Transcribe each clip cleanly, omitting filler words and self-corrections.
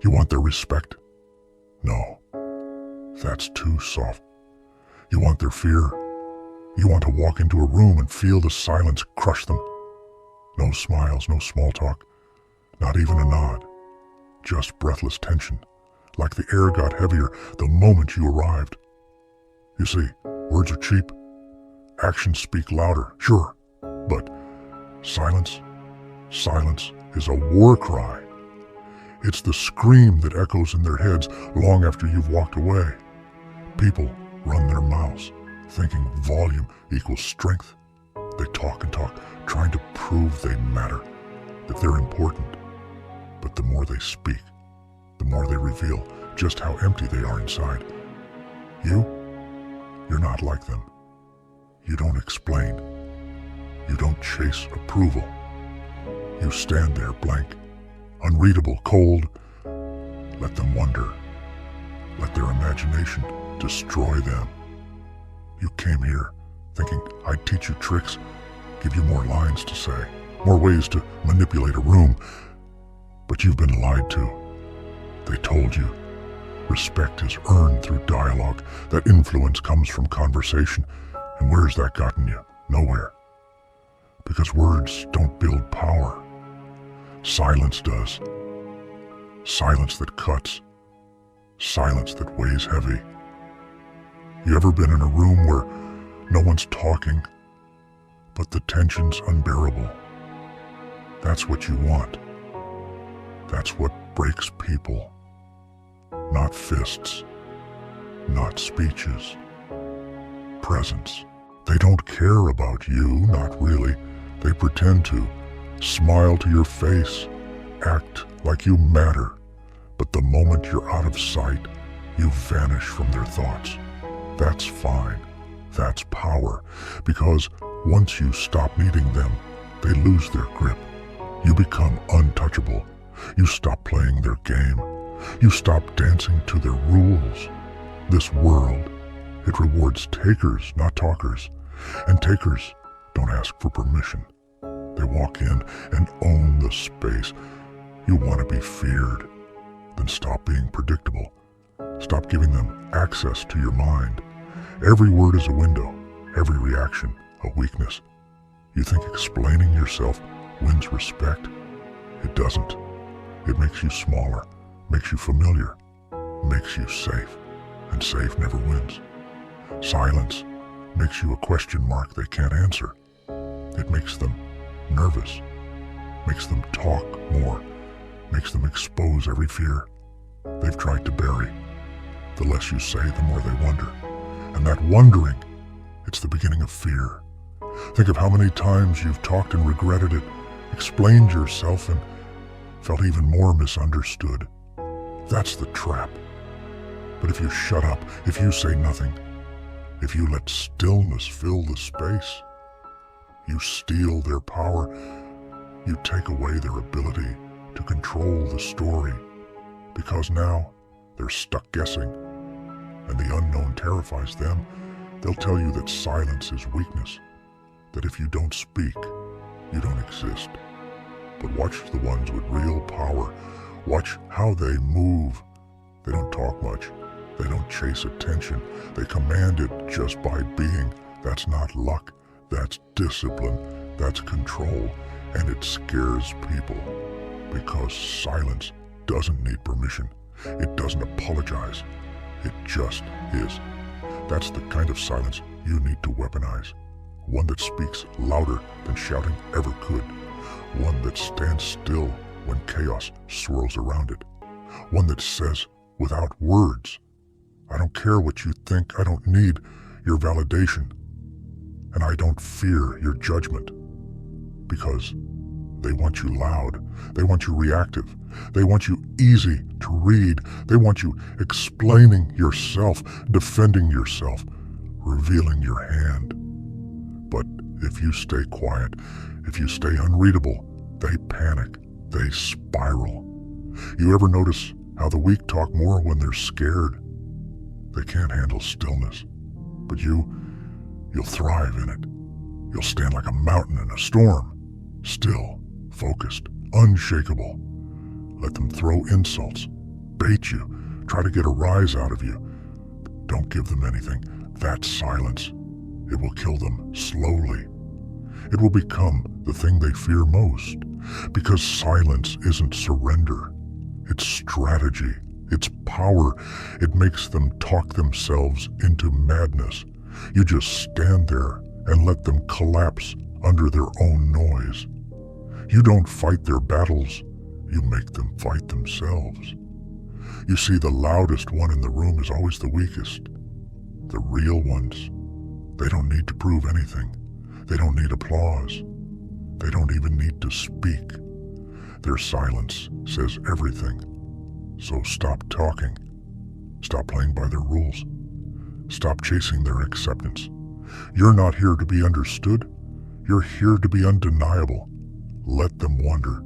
You want their respect? No, that's too soft. You want their fear? You want to walk into a room and feel the silence crush them? No smiles, no small talk, not even a nod. Just breathless tension, like the air got heavier the moment you arrived. You see, words are cheap. Actions speak louder, sure, but silence is a war cry. It's the scream that echoes in their heads long after you've walked away. People run their mouths, thinking volume equals strength. They talk and talk, trying to prove they matter, that they're important. But the more they speak, the more they reveal just how empty they are inside. You're not like them. You don't explain. You don't chase approval. You stand there blank, unreadable, cold. Let them wonder. Let their imagination destroy them. You came here thinking I'd teach you tricks, give you more lines to say, more ways to manipulate a room. But you've been lied to. They told you respect is earned through dialogue, that influence comes from conversation. And where's that gotten you? Nowhere. Because words don't build power. Silence does. Silence that cuts. Silence that weighs heavy. You ever been in a room where no one's talking, but the tension's unbearable? That's what you want. That's what breaks people. Not fists, not speeches. Presence. They don't care about you, not really. They pretend to. Smile to your face. Act like you matter. But the moment you're out of sight, you vanish from their thoughts. That's fine. That's power. Because once you stop needing them, they lose their grip. You become untouchable. You stop playing their game. You stop dancing to their rules. This world, it rewards takers, not talkers. And takers don't ask for permission. They walk in and own the space. You want to be feared. Then stop being predictable. Stop giving them access to your mind. Every word is a window, every reaction a weakness. You think explaining yourself wins respect? It doesn't. It makes you smaller, makes you familiar, makes you safe. And safe never wins. Silence makes you a question mark they can't answer. It makes them nervous, makes them talk more, makes them expose every fear they've tried to bury. The less you say, the more they wonder. And that wondering, it's the beginning of fear. Think of how many times you've talked and regretted it, explained yourself and felt even more misunderstood. That's the trap. But if you shut up, if you say nothing, if you let stillness fill the space, you steal their power. You take away their ability to control the story. Because now they're stuck guessing, and the unknown terrifies them. They'll tell you that silence is weakness, that if you don't speak, you don't exist. But watch the ones with real power. Watch how they move. They don't talk much. They don't chase attention. They command it just by being. That's not luck. That's discipline. That's control. And it scares people. Because silence doesn't need permission. It doesn't apologize. It just is. That's the kind of silence you need to weaponize. One that speaks louder than shouting ever could. One that stands still when chaos swirls around it. One that says, without words, I don't care what you think. I don't need your validation. And I don't fear your judgment. Because they want you loud. They want you reactive. They want you easy to read. They want you explaining yourself, defending yourself, revealing your hand. But if you stay quiet, if you stay unreadable, they panic. They spiral. You ever notice how the weak talk more when they're scared? They can't handle stillness. But you'll thrive in it. You'll stand like a mountain in a storm. Still, focused, unshakable. Let them throw insults. bait you, try to get a rise out of you. Don't give them anything. That's silence. It will kill them slowly. It will become the thing they fear most, because silence isn't surrender. It's strategy. It's power. It makes them talk themselves into madness. You just stand there and let them collapse under their own noise. You don't fight their battles. You make them fight themselves. You see, the loudest one in the room is always the weakest. The real ones, they don't need to prove anything. They don't need applause. They don't even need to speak. Their silence says everything. So stop talking. Stop playing by their rules. Stop chasing their acceptance. You're not here to be understood. You're here to be undeniable. Let them wonder.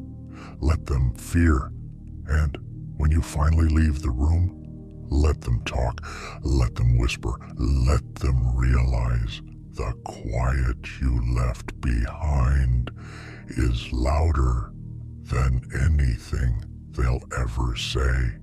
Let them fear. And when you finally leave the room, let them talk. Let them whisper. Let them realize the quiet you left behind is louder than anything they'll ever say.